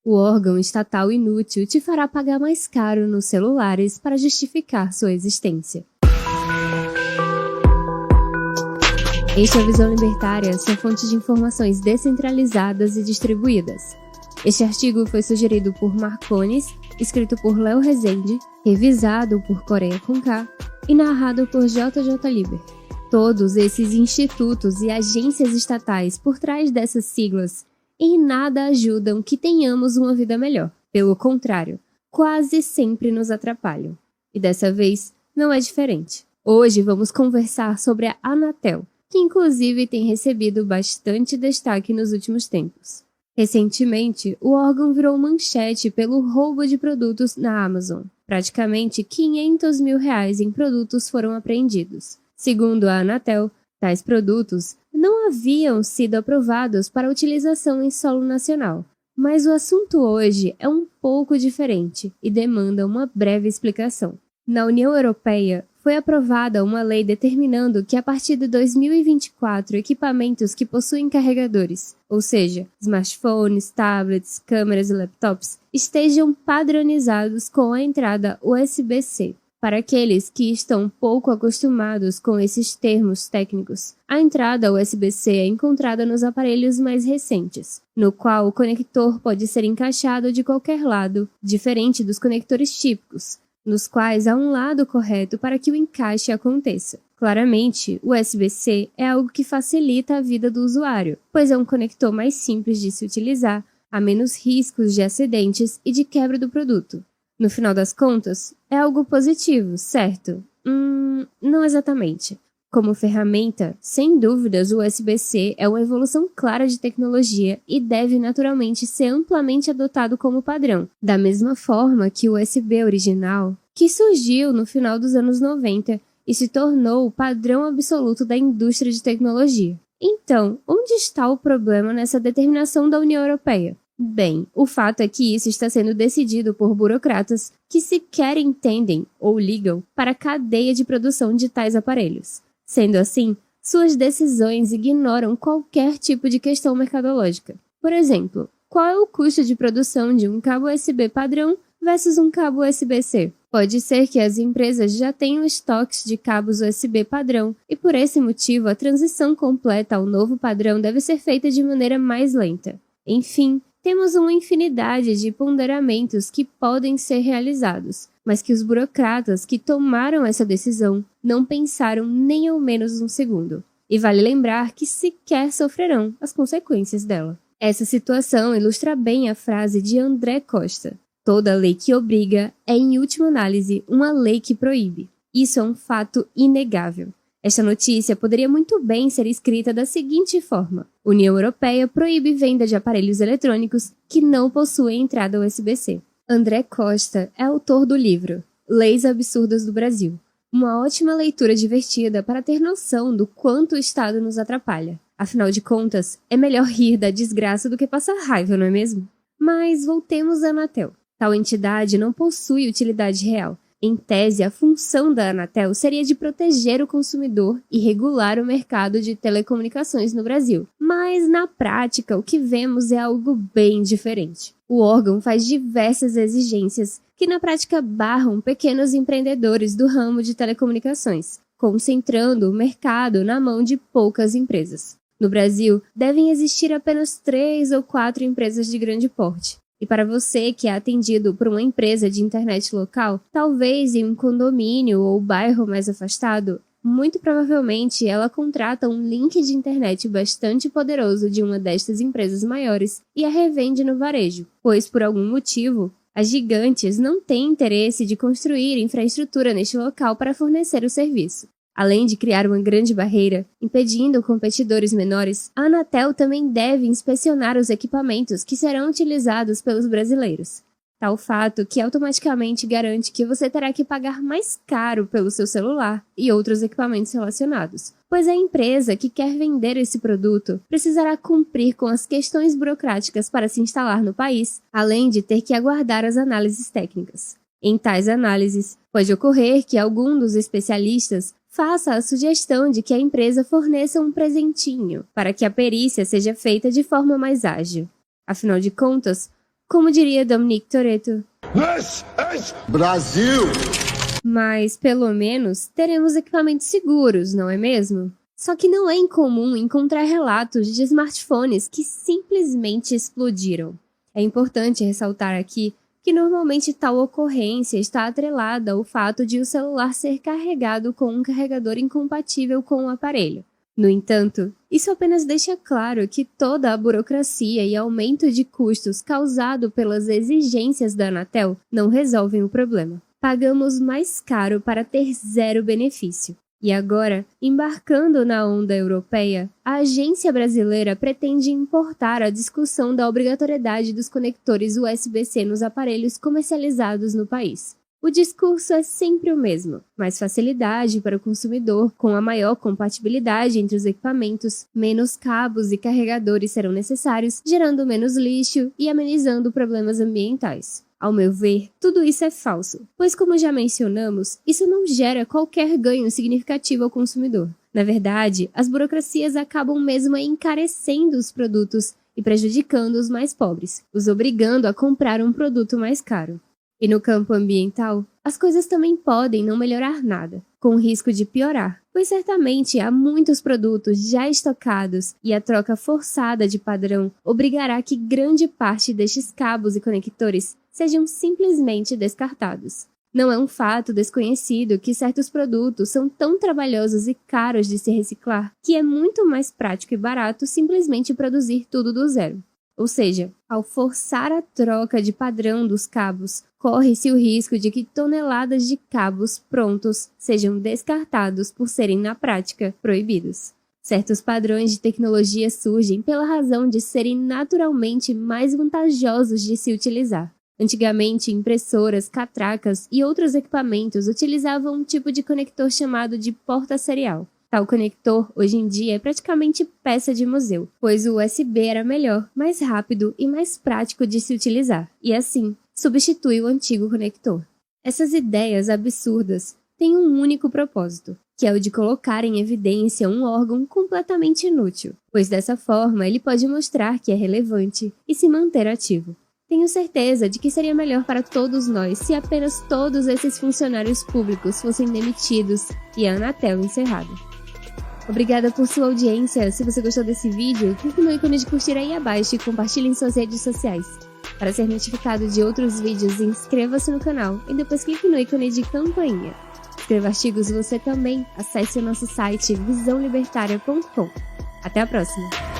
O órgão estatal inútil te fará pagar mais caro nos celulares para justificar sua existência. Este é a Visão Libertária, sua fonte de informações descentralizadas e distribuídas. Este artigo foi sugerido por Marcones, escrito por Léo Rezende, revisado por Coreia com K e narrado por JJ Liber. Todos esses institutos e agências estatais por trás dessas siglas em nada ajudam que tenhamos uma vida melhor. Pelo contrário, quase sempre nos atrapalham. E dessa vez não é diferente. Hoje vamos conversar sobre a Anatel, que inclusive tem recebido bastante destaque nos últimos tempos. Recentemente, o órgão virou manchete pelo roubo de produtos na Amazon. Praticamente R$500 mil em produtos foram apreendidos. Segundo a Anatel, tais produtos não haviam sido aprovados para utilização em solo nacional. Mas o assunto hoje é um pouco diferente e demanda uma breve explicação. Na União Europeia, foi aprovada uma lei determinando que a partir de 2024 equipamentos que possuem carregadores, ou seja, smartphones, tablets, câmeras e laptops, estejam padronizados com a entrada USB-C. Para aqueles que estão pouco acostumados com esses termos técnicos, a entrada USB-C é encontrada nos aparelhos mais recentes, no qual o conector pode ser encaixado de qualquer lado, diferente dos conectores típicos, nos quais há um lado correto para que o encaixe aconteça. Claramente, o USB-C é algo que facilita a vida do usuário, pois é um conector mais simples de se utilizar, há menos riscos de acidentes e de quebra do produto. No final das contas, é algo positivo, certo? Não exatamente. Como ferramenta, sem dúvidas, o USB-C é uma evolução clara de tecnologia e deve naturalmente ser amplamente adotado como padrão, da mesma forma que o USB original, que surgiu no final dos anos 90 e se tornou o padrão absoluto da indústria de tecnologia. Então, onde está o problema nessa determinação da União Europeia? Bem, o fato é que isso está sendo decidido por burocratas que sequer entendem ou ligam para a cadeia de produção de tais aparelhos. Sendo assim, suas decisões ignoram qualquer tipo de questão mercadológica. Por exemplo, qual é o custo de produção de um cabo USB padrão versus um cabo USB-C? Pode ser que as empresas já tenham estoques de cabos USB padrão e por esse motivo a transição completa ao novo padrão deve ser feita de maneira mais lenta. Enfim, temos uma infinidade de ponderamentos que podem ser realizados, mas que os burocratas que tomaram essa decisão não pensaram nem ao menos um segundo. E vale lembrar que sequer sofrerão as consequências dela. Essa situação ilustra bem a frase de André Costa: toda lei que obriga é, em última análise, uma lei que proíbe. Isso é um fato inegável. Esta notícia poderia muito bem ser escrita da seguinte forma: União Europeia proíbe venda de aparelhos eletrônicos que não possuem entrada USB-C. André Costa é autor do livro Leis Absurdas do Brasil, uma ótima leitura divertida para ter noção do quanto o Estado nos atrapalha. Afinal de contas, é melhor rir da desgraça do que passar raiva, não é mesmo? Mas voltemos à Anatel. Tal entidade não possui utilidade real. Em tese, a função da Anatel seria de proteger o consumidor e regular o mercado de telecomunicações no Brasil. Mas, na prática, o que vemos é algo bem diferente. O órgão faz diversas exigências que, na prática, barram pequenos empreendedores do ramo de telecomunicações, concentrando o mercado na mão de poucas empresas. No Brasil, devem existir apenas 3 ou 4 empresas de grande porte. E para você que é atendido por uma empresa de internet local, talvez em um condomínio ou bairro mais afastado, muito provavelmente ela contrata um link de internet bastante poderoso de uma destas empresas maiores e a revende no varejo, pois por algum motivo, as gigantes não têm interesse de construir infraestrutura neste local para fornecer o serviço. Além de criar uma grande barreira, impedindo competidores menores, a Anatel também deve inspecionar os equipamentos que serão utilizados pelos brasileiros. Tal fato que automaticamente garante que você terá que pagar mais caro pelo seu celular e outros equipamentos relacionados, pois a empresa que quer vender esse produto precisará cumprir com as questões burocráticas para se instalar no país, além de ter que aguardar as análises técnicas. Em tais análises, pode ocorrer que algum dos especialistas faça a sugestão de que a empresa forneça um presentinho para que a perícia seja feita de forma mais ágil. Afinal de contas, Como diria Dominique Toretto, Brasil! mas pelo menos teremos equipamentos seguros, não é mesmo? Só que não é incomum encontrar relatos de smartphones que simplesmente explodiram. É importante ressaltar aqui que normalmente tal ocorrência está atrelada ao fato de o celular ser carregado com um carregador incompatível com o aparelho. No entanto, isso apenas deixa claro que toda a burocracia e aumento de custos causado pelas exigências da Anatel não resolvem o problema. Pagamos mais caro para ter zero benefício. E agora, embarcando na onda europeia, a agência brasileira pretende importar a discussão da obrigatoriedade dos conectores USB-C nos aparelhos comercializados no país. O discurso é sempre o mesmo: mais facilidade para o consumidor, com a maior compatibilidade entre os equipamentos, menos cabos e carregadores serão necessários, gerando menos lixo e amenizando problemas ambientais. Ao meu ver, tudo isso é falso, pois como já mencionamos, isso não gera qualquer ganho significativo ao consumidor. Na verdade, as burocracias acabam mesmo encarecendo os produtos e prejudicando os mais pobres, os obrigando a comprar um produto mais caro. E no campo ambiental, as coisas também podem não melhorar nada, com o risco de piorar, pois certamente há muitos produtos já estocados e a troca forçada de padrão obrigará que grande parte destes cabos e conectores sejam simplesmente descartados. Não é um fato desconhecido que certos produtos são tão trabalhosos e caros de se reciclar que é muito mais prático e barato simplesmente produzir tudo do zero. Ou seja, ao forçar a troca de padrão dos cabos, corre-se o risco de que toneladas de cabos prontos sejam descartados por serem, na prática, proibidos. Certos padrões de tecnologia surgem pela razão de serem naturalmente mais vantajosos de se utilizar. Antigamente, impressoras, catracas e outros equipamentos utilizavam um tipo de conector chamado de porta serial. Tal conector, hoje em dia, é praticamente peça de museu, pois o USB era melhor, mais rápido e mais prático de se utilizar, e assim, substitui o antigo conector. Essas ideias absurdas têm um único propósito, que é o de colocar em evidência um órgão completamente inútil, pois dessa forma ele pode mostrar que é relevante e se manter ativo. Tenho certeza de que seria melhor para todos nós se apenas todos esses funcionários públicos fossem demitidos e a Anatel encerrada. Obrigada por sua audiência. Se você gostou desse vídeo, clique no ícone de curtir aí abaixo e compartilhe em suas redes sociais. Para ser notificado de outros vídeos, inscreva-se no canal e depois clique no ícone de campainha. Escreva artigos você também. Acesse o nosso site visãolibertaria.com. Até a próxima!